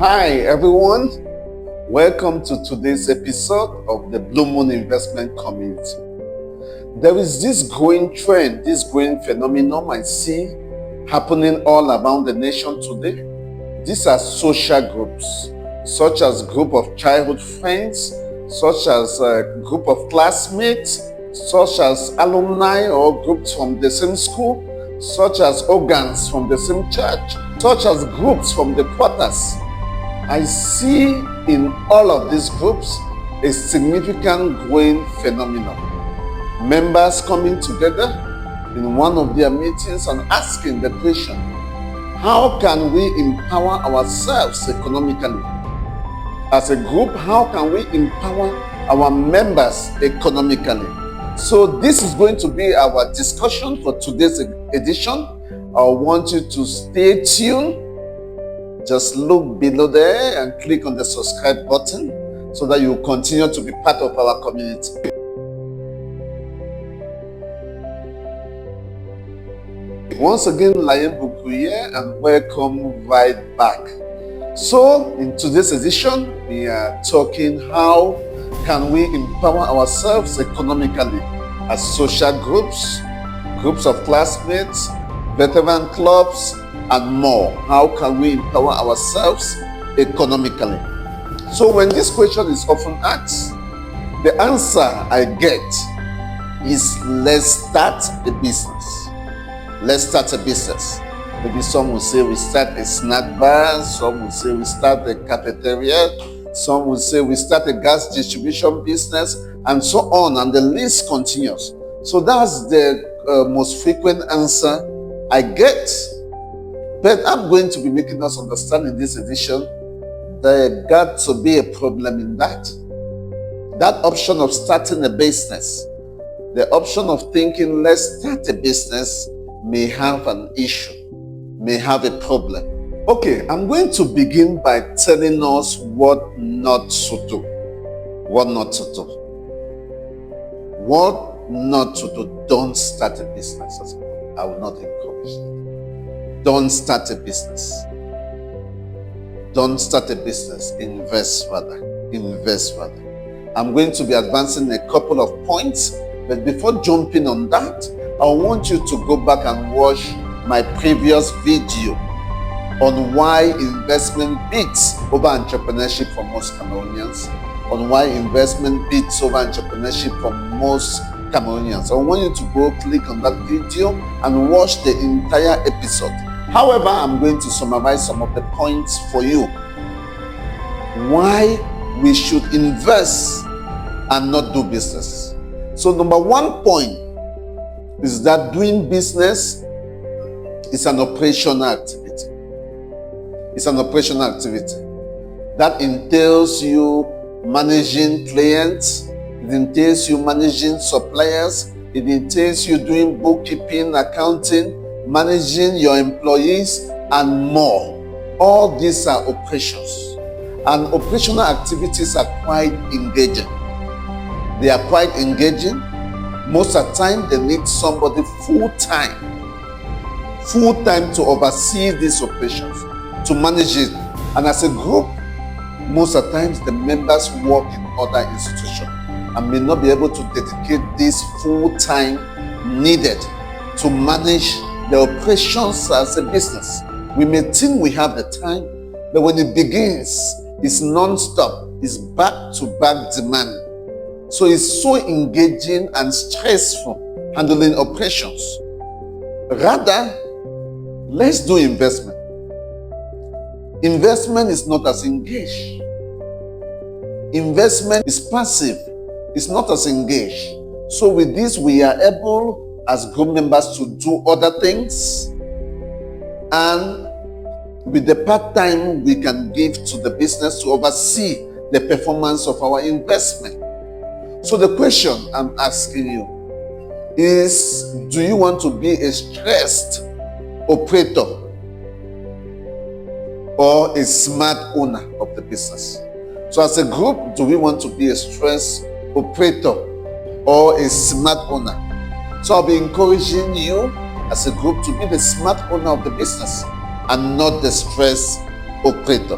Hi everyone, welcome to today's episode of the Blue Moon Investment Community. There is this growing trend, this growing phenomenon I see happening all around the nation today. These are social groups, such as group of childhood friends, such as a group of classmates, such as alumni or groups from the same school, such as organs from the same church, such as groups from the quarters. I see in all of these groups a significant growing phenomenon. Members coming together in one of their meetings and asking the question, how can we empower ourselves economically? As a group, how can we empower our members economically? So this is going to be our discussion for today's edition. I want you to stay tuned. Just look below there and click on the subscribe button so that you continue to be part of our community. Once again, Laye Mbunkur here, and welcome right back. So in today's edition, we are talking how can we empower ourselves economically as social groups, groups of classmates, veteran clubs, and more. How can we empower ourselves economically? So when this question is often asked, the answer I get is let's start a business. Let's start a business. Maybe some will say we start a snack bar, some will say we start a cafeteria, some will say we start a gas distribution business, and so on, and the list continues. So that's the most frequent answer I get. But I'm going to be making us understand in this edition there got to be a problem in that. That option of starting a business, the option of thinking let's start a business may have an issue, may have a problem. Okay, I'm going to begin by telling us what not to do. What not to do. What not to do. Don't start a business. I will not encourage it. Don't start a business. Don't start a business. Invest rather. Invest rather. I'm going to be advancing a couple of points, but before jumping on that, I want you to go back and watch my previous video on why investment beats over entrepreneurship for most Cameroonians, on why investment beats over entrepreneurship for most Cameroonians. I want you to go click on that video and watch the entire episode. However, I'm going to summarize some of the points for you. Why we should invest and not do business. So number one point is that doing business is an operational activity. It's an operational activity. That entails you managing clients, it entails you managing suppliers, it entails you doing bookkeeping, accounting, managing your employees, and more. All these are operations. And operational activities are quite engaging. They are quite engaging. Most of the time, they need somebody full-time to oversee these operations, to manage it. And as a group, most of the times, the members work in other institutions and may not be able to dedicate this full-time needed to manage the operations as a business. We may think we have the time, but when it begins, it's non-stop, it's back-to-back demand. So it's so engaging and stressful handling operations. Rather, let's do investment. Investment is not as engaged. Investment is passive. It's not as engaged. So with this, we are able as group members to do other things, and with the part-time we can give to the business to oversee the performance of our investment. So the question I'm asking you is, do you want to be a stressed operator or a smart owner of the business? So as a group, do we want to be a stressed operator or a smart owner? So I'll be encouraging you as a group to be the smart owner of the business and not the stress operator.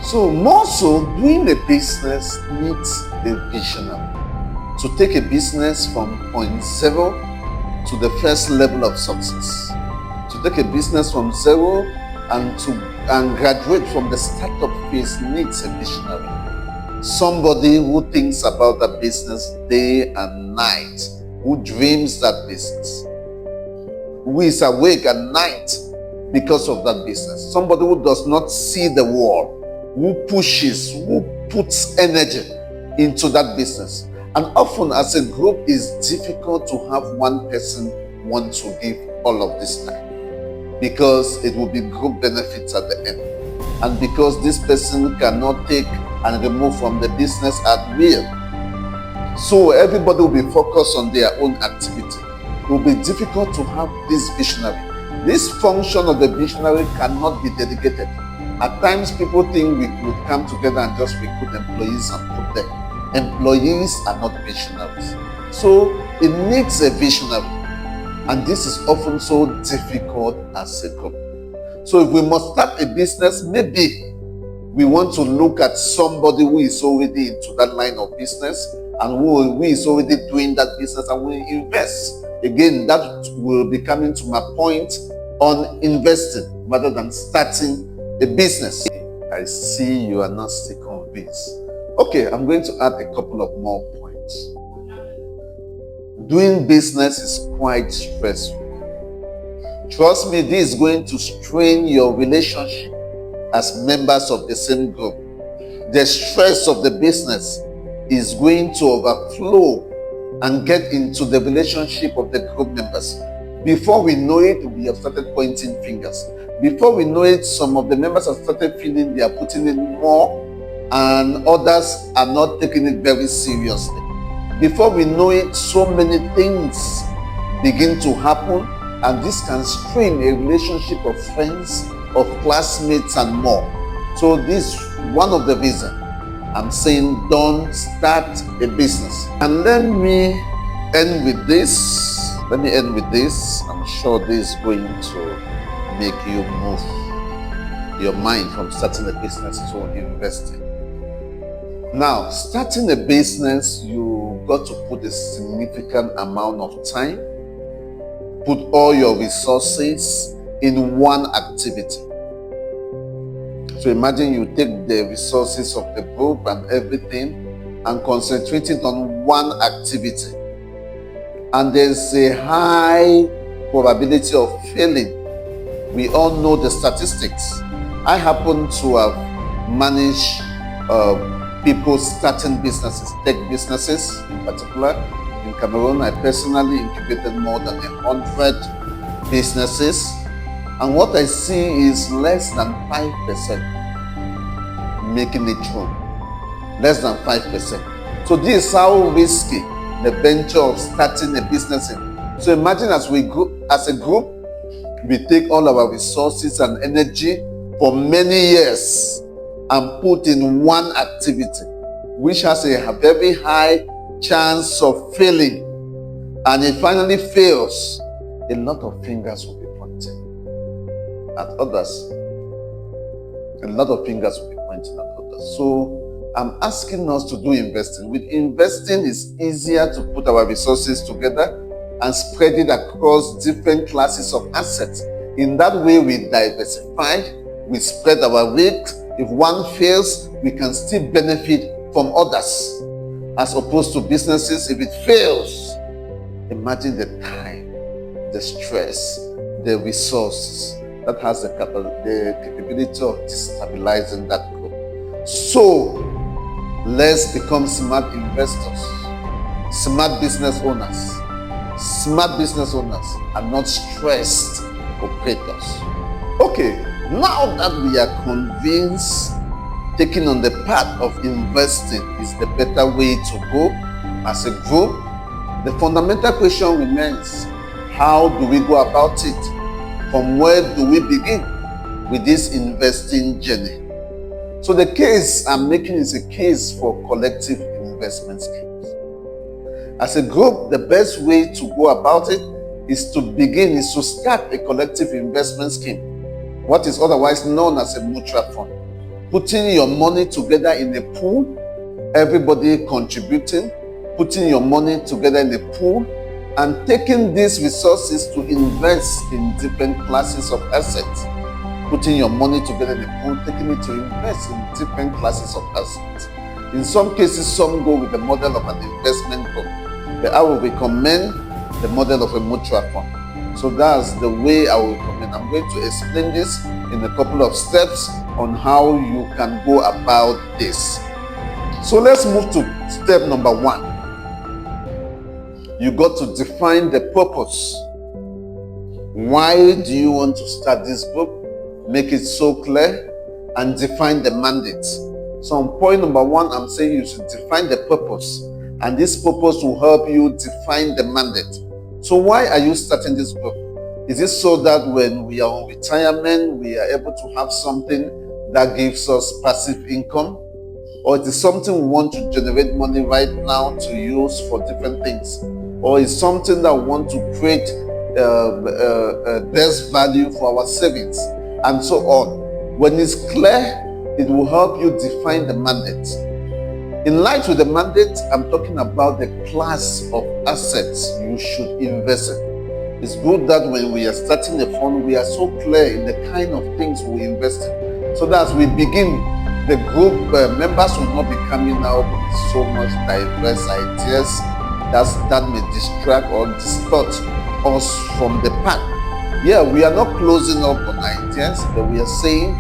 So more so, doing a business needs a visionary to take a business from point zero to the first level of success. To take a business from zero and graduate from the startup phase needs a visionary. Somebody who thinks about that business day and night, who dreams that business, who is awake at night because of that business. Somebody who does not see the wall, who pushes, who puts energy into that business. And often as a group, it's difficult to have one person want to give all of this time, because it will be group benefits at the end. And because this person cannot take and remove from the business at will. So everybody will be focused on their own activity. It will be difficult to have this visionary. This function of the visionary cannot be delegated. At times people think we could come together and just recruit employees and put them. Employees are not visionaries. So it needs a visionary. And this is often so difficult as a group. So if we must start a business, maybe we want to look at somebody who is already into that line of business and who is already doing that business, and we invest. Again, that will be coming to my point on investing rather than starting a business. I see you are not still convinced. Okay, I'm going to add a couple of more points. Doing business is quite stressful. Trust me, this is going to strain your relationship as members of the same group. The stress of the business is going to overflow and get into the relationship of the group members. Before we know it, we have started pointing fingers. Before we know it, some of the members have started feeling they are putting in more and others are not taking it very seriously. Before we know it, so many things begin to happen, and this can strain a relationship of friends, of classmates and more. So this is one of the reasons I'm saying don't start a business. And let me end with this. I'm sure this is going to make you move your mind from starting a business to investing. Now, starting a business, you got to put a significant amount of time, put all your resources in one activity. So imagine you take the resources of the group and everything and concentrate it on one activity. And there's a high probability of failing. We all know the statistics. I happen to have managed people starting businesses, tech businesses in particular. In Cameroon, I personally incubated more than 100 businesses. And what I see is less than 5% making it through. Less than 5%. So this is how risky the venture of starting a business is. So imagine as a group, we take all our resources and energy for many years and put in one activity, which has a very high chance of failing. And it finally fails, a lot of fingers will be pointing at others. A lot of fingers will be pointing at others. So I'm asking us to do investing. With investing, it's easier to put our resources together and spread it across different classes of assets. In that way, we diversify, we spread our risk. If one fails, we can still benefit from others. As opposed to businesses, if it fails, imagine the time, the stress, the resources that has the capability of destabilizing that group. So let's become smart investors, smart business owners. Smart business owners are not stressed operators. Okay, now that we are convinced taking on the path of investing is the better way to go as a group, the fundamental question remains: how do we go about it? From where do we begin with this investing journey? So the case I'm making is a case for collective investment schemes. As a group, the best way to go about it is to start a collective investment scheme, what is otherwise known as a mutual fund. putting your money together in a pool, everybody contributing, putting your money together in a pool, and taking these resources to invest in different classes of assets. Putting your money together in a pool, taking it to invest in different classes of assets. In some cases, some go with the model of an investment group, but I will recommend the model of a mutual fund. So that's the way I will recommend. I'm going to explain this in a couple of steps on how you can go about this. So let's move to step number 1. You got to define the purpose. Why do you want to start this group? Make it so clear and define the mandate. So on point number 1, I'm saying you should define the purpose, and this purpose will help you define the mandate. So why are you starting this group? Is it so that when we are on retirement, we are able to have something that gives us passive income? Or it is something we want to generate money right now to use for different things? Or is something that we want to create best value for our savings, and so on? When it's clear, it will help you define the mandate. In light with the mandate, I'm talking about the class of assets you should invest in. It's good that when we are starting a fund, we are so clear in the kind of things we invest in, so that as we begin, the group members will not be coming out with so much diverse ideas that may distract or distort us from the path. Yeah, we are not closing up on ideas, but we are saying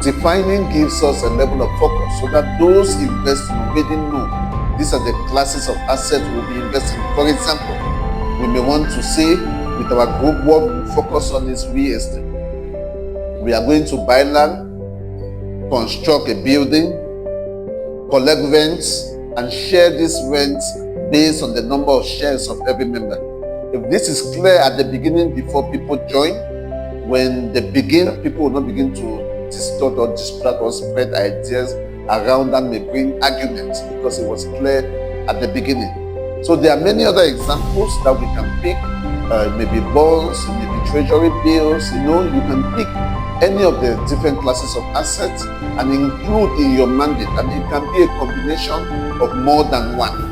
defining gives us a level of focus, so that those investing already know these are the classes of assets we'll be investing in. For example, we may want to say with our group, what we focus on is real estate. We are going to buy land, construct a building, collect rents, and share these rents based on the number of shares of every member. If this is clear at the beginning before people join, when they begin, people will not begin to distort or distract or spread ideas around that may bring arguments, because it was clear at the beginning. So there are many other examples that we can pick. Maybe bonds, maybe treasury bills. You can pick any of the different classes of assets and include in your mandate, and it can be a combination of more than one.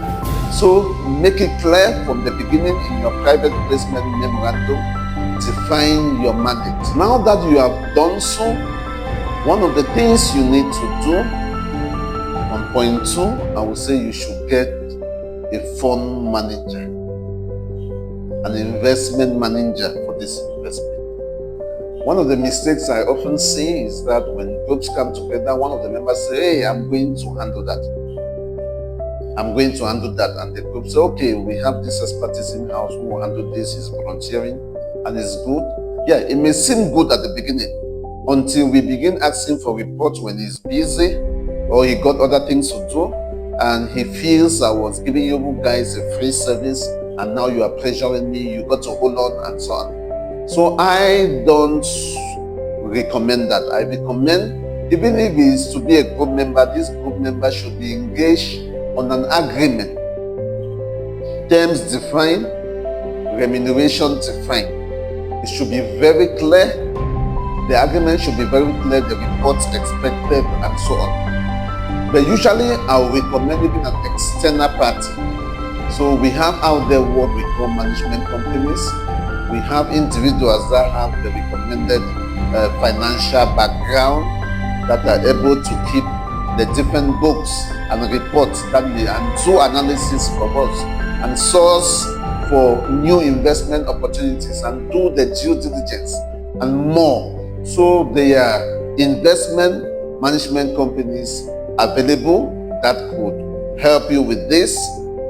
So make it clear from the beginning in your private placement memorandum. Define your mandate. Now that you have done so, one of the things you need to do on point 2, I would say you should get a fund manager, an investment manager for this investment. One of the mistakes I often see is that when groups come together, one of the members say, hey, I'm going to handle that. And the group say, okay, we have this expertise in-house who will handle this. He's volunteering and it's good. Yeah, it may seem good at the beginning, until we begin asking for reports when he's busy or he got other things to do, and he feels I was giving you guys a free service and now you are pressuring me, you got to hold on, and so on. So I don't recommend that. I recommend, even if he is to be a group member, this group member should be engaged on an agreement. Terms defined, remuneration defined. It should be very clear. The agreement should be very clear, the reports expected, and so on. But usually I will recommend even an external party. So we have out there what we call management companies. We have individuals that have the recommended financial background, that are able to keep the different books and reports that may, and do analysis for us and source for new investment opportunities and do the due diligence and more. So there are investment management companies available that could help you with this.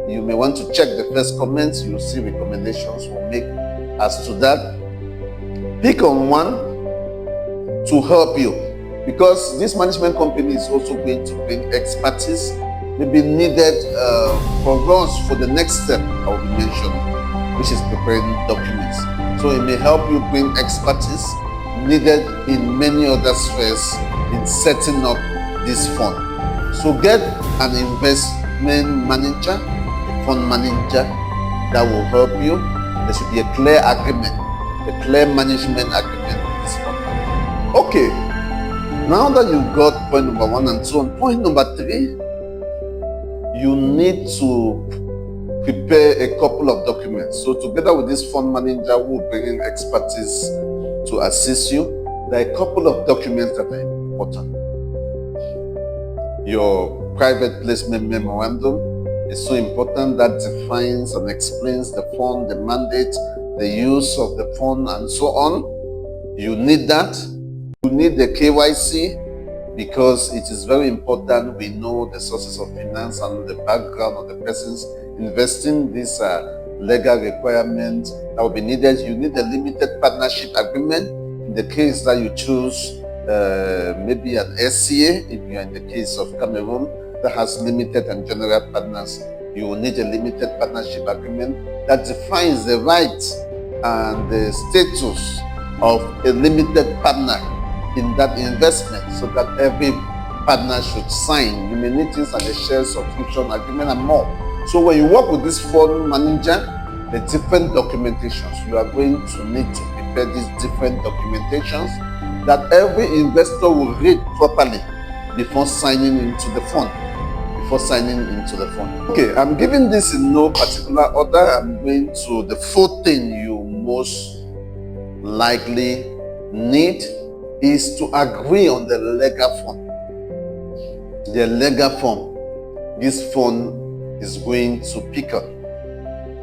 You may want to check the first comments. You'll see recommendations we'll make as to that. Pick on one to help you, because this management company is also going to bring expertise maybe needed for us for the next step I will be mentioning, which is preparing documents. So it may help you bring expertise needed in many other spheres in setting up this fund. So get an investment manager, a fund manager that will help you. There should be a clear agreement, a clear management agreement with this fund. Okay, Now that you've got point number 1 and 2, on point number 3, you need to prepare a couple of documents. So together with this fund manager who will bring in expertise to assist you, there are a couple of documents that are important. Your private placement memorandum is so important. That defines and explains the fund, the mandate, the use of the fund, and so on. You need that. You need the KYC, because it is very important we know the sources of finance and the background of the persons investing. These are legal requirements that will be needed. You need a limited partnership agreement in the case that you choose maybe an SCA. If you are in the case of Cameroon that has limited and general partners, you will need a limited partnership agreement that defines the rights and the status of a limited partner in that investment, so that every partner should sign. You may need things like a share subscription agreement and more. So when you work with this fund manager, the different documentations, you are going to need to prepare these different documentations that every investor will read properly before signing into the fund. Okay, I'm giving this in no particular order. I'm going to the 4th thing you most likely need is to agree on the legal form. The legal form this fund is going to pick up.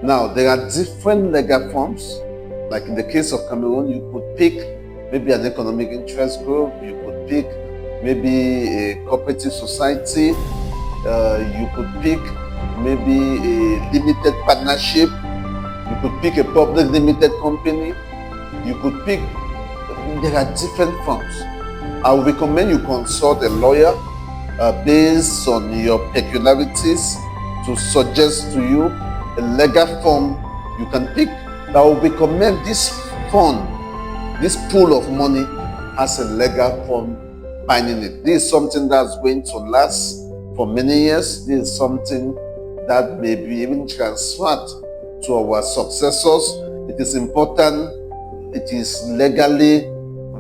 Now, there are different legal forms. Like in the case of Cameroon, you could pick maybe an economic interest group, you could pick maybe a cooperative society, you could pick maybe a limited partnership, you could pick a public limited company, you could pick. There are different forms. I would recommend you consult a lawyer based on your peculiarities to suggest to you a legal form you can pick. I would recommend this fund, this pool of money has a legal form binding it. This is something that's going to last for many years. This is something that may be even transferred to our successors. It is important. It is legally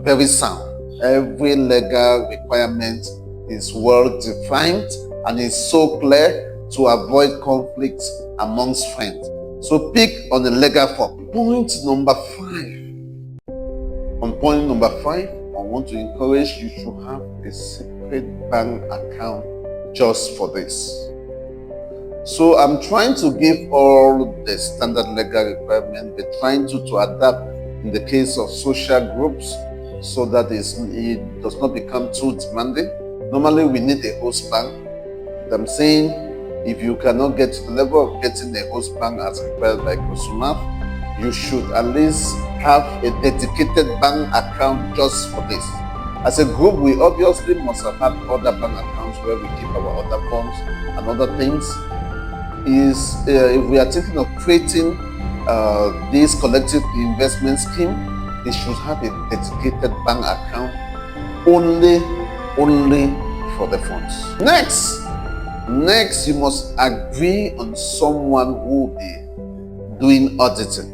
very sound. Every legal requirement is well defined and is so clear to avoid conflicts amongst friends. So pick on the legal form. Point number 5. On point number 5, I want to encourage you to have a separate bank account just for this. So I'm trying to give all the standard legal requirements, but trying to adapt in the case of social groups so that it does not become too demanding. Normally, we need a host bank. I'm saying if you cannot get to the level of getting a host bank as required by COSUMAF, you should at least have a dedicated bank account just for this. As a group, we obviously must have had other bank accounts where we keep our other funds and other things. If we are thinking of creating this collective investment scheme, they should have a dedicated bank account only for the funds. Next, you must agree on someone who will be doing auditing.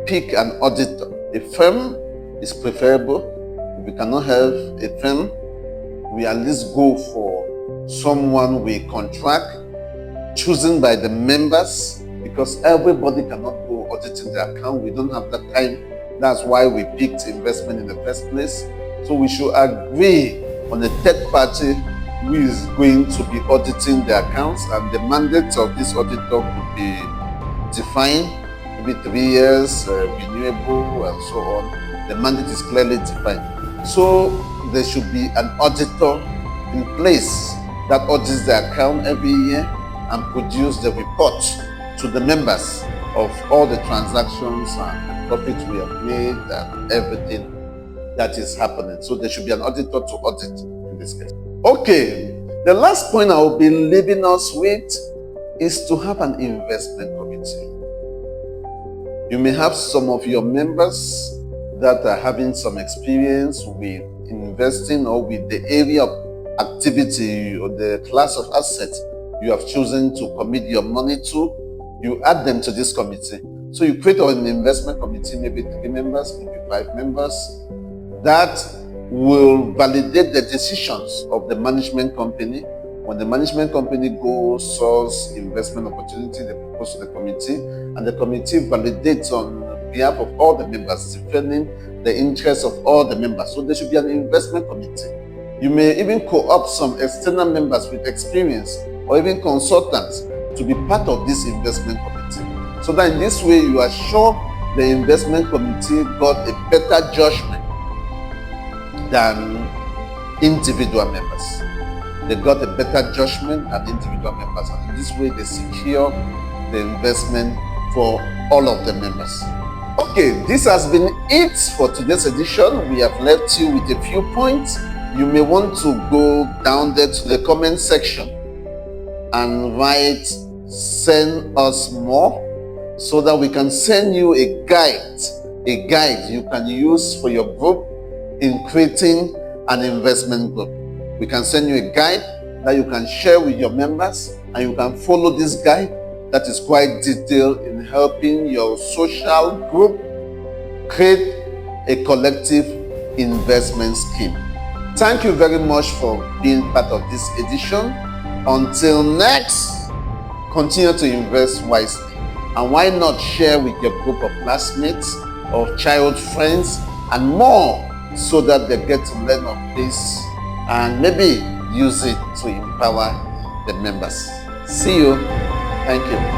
Pick an auditor. A firm is preferable. If we cannot have a firm, we at least go for someone we contract, chosen by the members, because everybody cannot go auditing the account. We don't have that time. That's why we picked investment in the first place. So we should agree on a third party who is going to be auditing the accounts, and the mandate of this auditor could be defined, maybe 3 years, renewable, and so on. The mandate is clearly defined. So there should be an auditor in place that audits the account every year and produce the report to the members of all the transactions and the profits we have made and everything that is happening. So there should be an auditor to audit in this case. Okay, the last point I will be leaving us with is to have an investment committee. You may have some of your members that are having some experience with investing or with the area of activity or the class of assets you have chosen to commit your money to. You add them to this committee. So you create an investment committee, maybe 3 members, maybe 5 members, that will validate the decisions of the management company. When the management company goes, source investment opportunity, they propose to the committee, and the committee validates on behalf of all the members, defending the interests of all the members. So there should be an investment committee. You may even co-opt some external members with experience or even consultants to be part of this investment committee. So that in this way, you are sure the investment committee got a better judgment than individual members. They got a better judgment than individual members, and in this way they secure the investment for all of the members. Okay, this has been it for today's edition. We have left you with a few points. You may want to go down there to the comment section and write "send us more" so that we can send you a guide you can use for your group in creating an investment group. We can send you a guide that you can share with your members, and you can follow this guide that is quite detailed in helping your social group create a collective investment scheme. Thank you very much for being part of this edition. Until next, continue to invest wisely. And why not share with your group of classmates or child friends and more, so that they get to learn of this and maybe use it to empower the members. See you. Thank you.